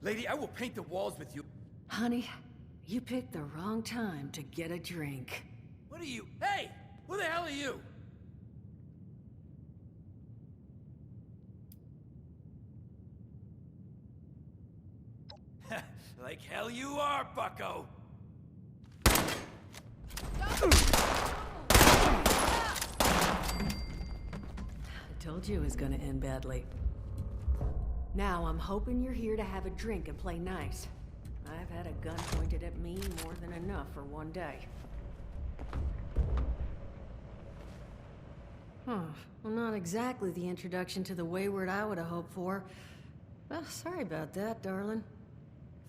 Lady, I will paint the walls with you. Honey, you picked the wrong time to get a drink. What are you? Hey! Who the hell are you? Like hell you are, bucko! I told you it was gonna end badly. Now, I'm hoping you're here to have a drink and play nice. I've had a gun pointed at me more than enough for one day. Well, not exactly the introduction to the wayward I would have hoped for. Well, sorry about that, darling.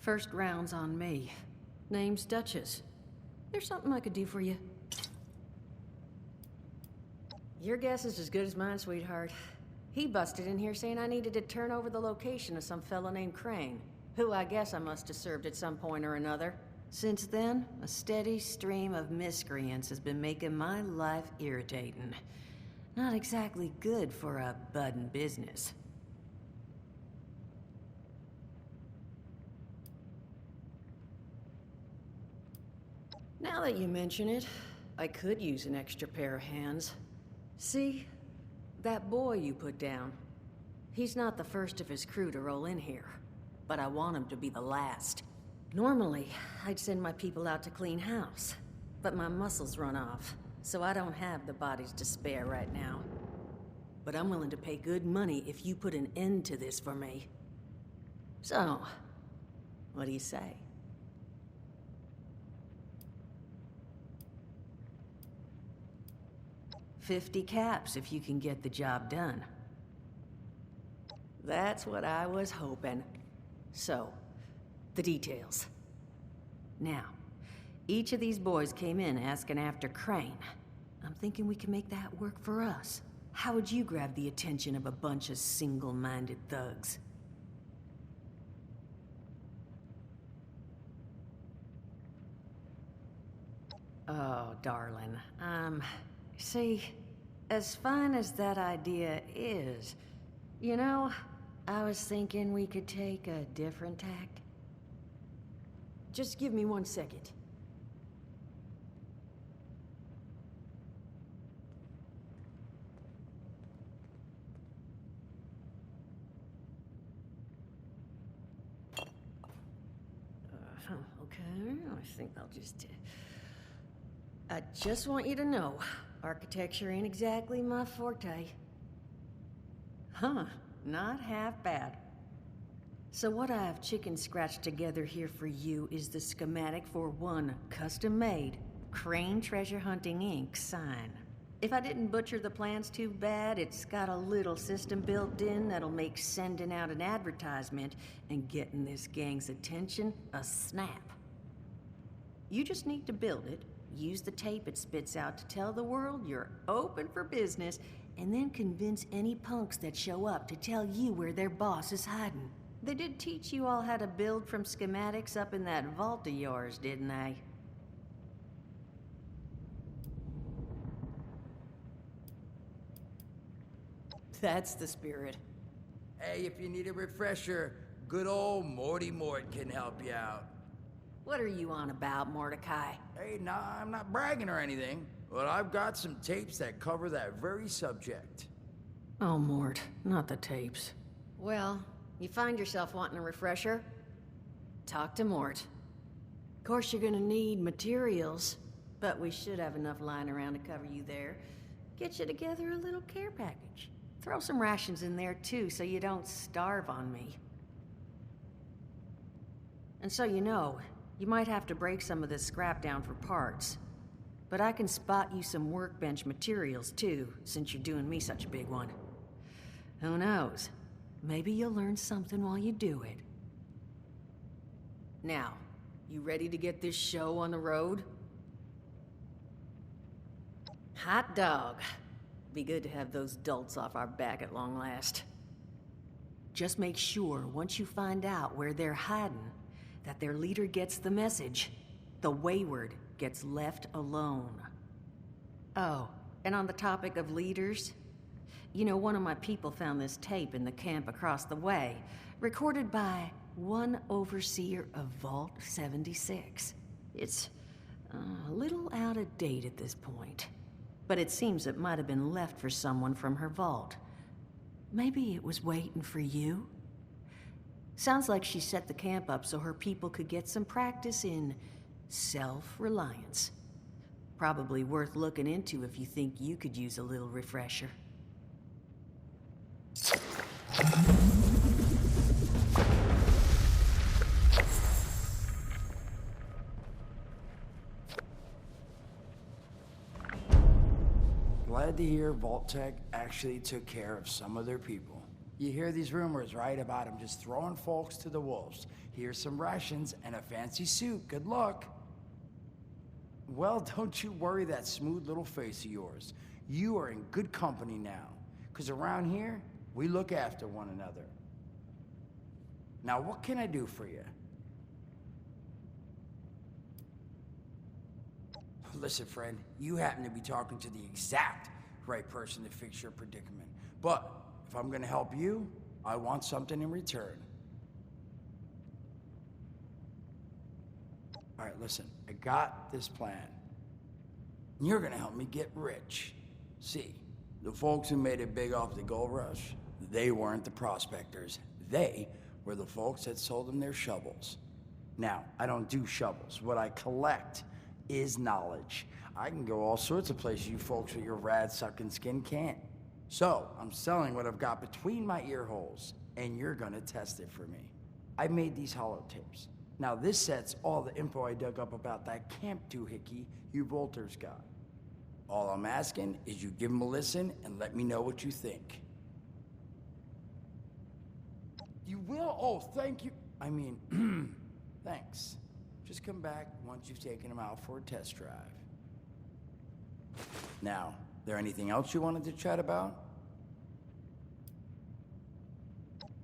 First round's on me. Name's Duchess. There's something I could do for you. Your guess is as good as mine, sweetheart. He busted in here saying I needed to turn over the location of some fellow named Crane, who I guess I must have served at some point or another. Since then, a steady stream of miscreants has been making my life irritating. Not exactly good for a budding business. Now that you mention it, I could use an extra pair of hands. See? That boy you put down. He's not the first of his crew to roll in here, but I want him to be the last. Normally, I'd send my people out to clean house, but my muscles run off, so I don't have the bodies to spare right now. But I'm willing to pay good money if you put an end to this for me. So, what do you say? $50 caps if you can get the job done. That's what I was hoping. So, the details. Now, each of these boys came in asking after Crane. I'm thinking we can make that work for us. How would you grab the attention of a bunch of single-minded thugs? Oh, darling, see, as fine as that idea is, you know, I was thinking we could take a different tact. Just give me 1 second. Okay, I think I'll just... I just want you to know, architecture ain't exactly my forte. Huh, not half bad. So what I have chicken scratched together here for you is the schematic for one custom-made Crane Treasure Hunting Inc. sign. If I didn't butcher the plans too bad, it's got a little system built in that'll make sending out an advertisement and getting this gang's attention a snap. You just need to build it, use the tape it spits out to tell the world you're open for business, and then convince any punks that show up to tell you where their boss is hiding. They did teach you all how to build from schematics up in that vault of yours, didn't they? That's the spirit. Hey, if you need a refresher, good old Morty Mort can help you out. What are you on about, Mordecai? Hey, nah, I'm not bragging or anything, but I've got some tapes that cover that very subject. Oh, Mort, not the tapes. Well, you find yourself wanting a refresher? Talk to Mort. Of course, you're gonna need materials, but we should have enough lying around to cover you there. Get you together a little care package. Throw some rations in there, too, so you don't starve on me. And so you know, you might have to break some of this scrap down for parts. But I can spot you some workbench materials, too, since you're doing me such a big one. Who knows? Maybe you'll learn something while you do it. Now, you ready to get this show on the road? Hot dog. Be good to have those dolts off our back at long last. Just make sure, once you find out where they're hiding, that their leader gets the message. The wayward gets left alone. Oh, and on the topic of leaders, You know, one of my people found this tape in the camp across the way, recorded by one overseer of Vault 76. It's a little out of date at this point, but it seems it might have been left for someone from her vault. Maybe it was waiting for you? Sounds like she set the camp up so her people could get some practice in self-reliance. Probably worth looking into if you think you could use a little refresher. Glad to hear Vault-Tec actually took care of some of their people. You hear these rumors, right, about them just throwing folks to the wolves. Here's some rations and a fancy suit. Good luck. Well, don't you worry that smooth little face of yours. You are in good company now. Because around here, we look after one another. Now, what can I do for you? Listen, friend, you happen to be talking to the exact right person to fix your predicament. But if I'm gonna help you, I want something in return. All right, listen, I got this plan. You're gonna help me get rich. See, the folks who made it big off the gold rush, they weren't the prospectors. They were the folks that sold them their shovels. Now, I don't do shovels. What I collect is knowledge. I can go all sorts of places you folks with your rad-sucking skin can't. So, I'm selling what I've got between my ear holes, and you're gonna test it for me. I made these holotapes. Now, this set's all the info I dug up about that camp doohickey you Volters got. All I'm asking is you give them a listen and let me know what you think. You will? Oh, thank you. I mean, thanks. Just come back once you've taken them out for a test drive. Now, there anything else you wanted to chat about?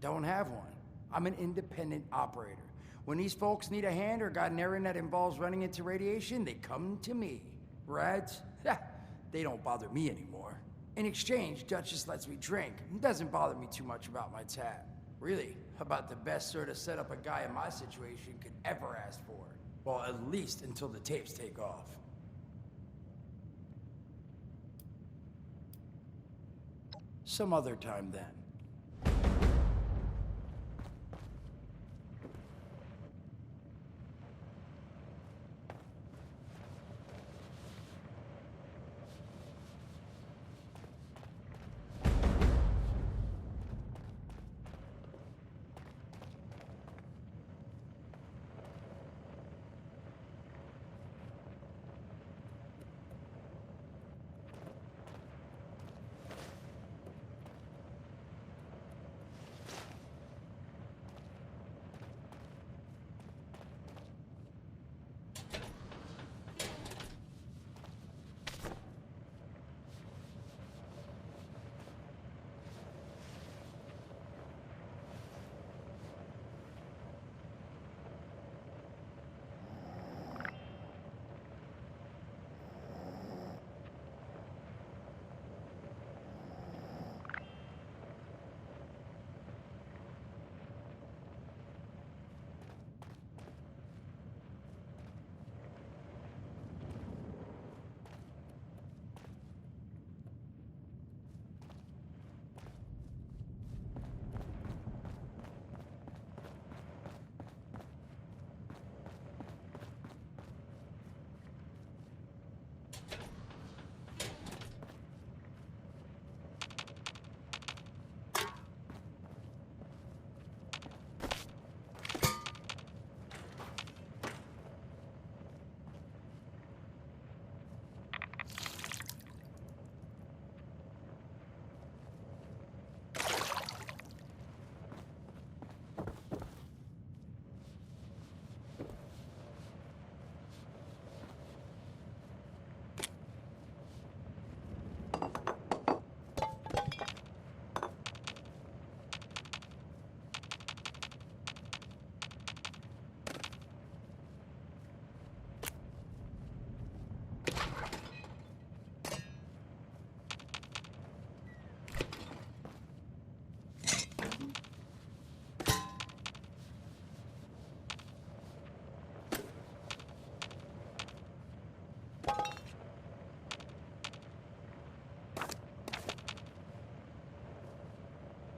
Don't have one. I'm an independent operator. When these folks need a hand or got an errand that involves running into radiation, they come to me. Rads? They don't bother me anymore. In exchange, Duchess lets me drink. It doesn't bother me too much about my tab. Really, about the best sort of setup a guy in my situation could ever ask for. Well, at least until the tapes take off. Some other time then.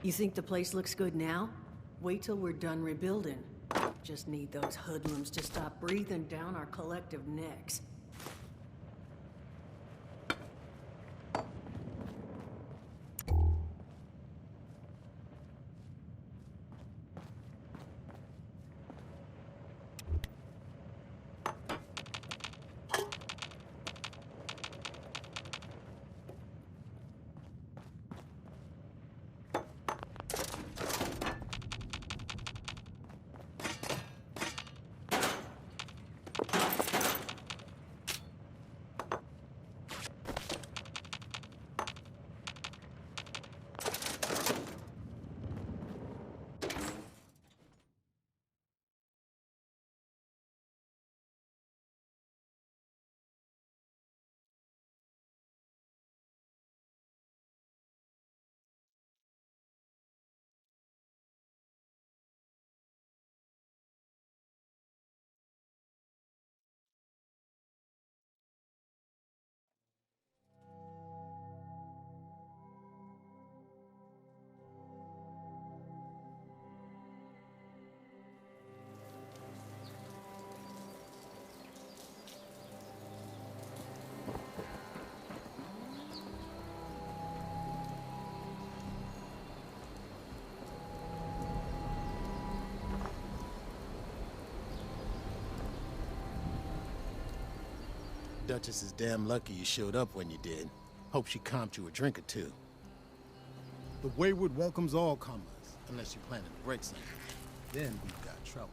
You think the place looks good now? Wait till we're done rebuilding. Just need those hoodlums to stop breathing down our collective necks. Duchess is damn lucky you showed up when you did. Hope she comped you a drink or two. The Wayward welcomes all comers, unless you're planning to break something. Then we've got trouble.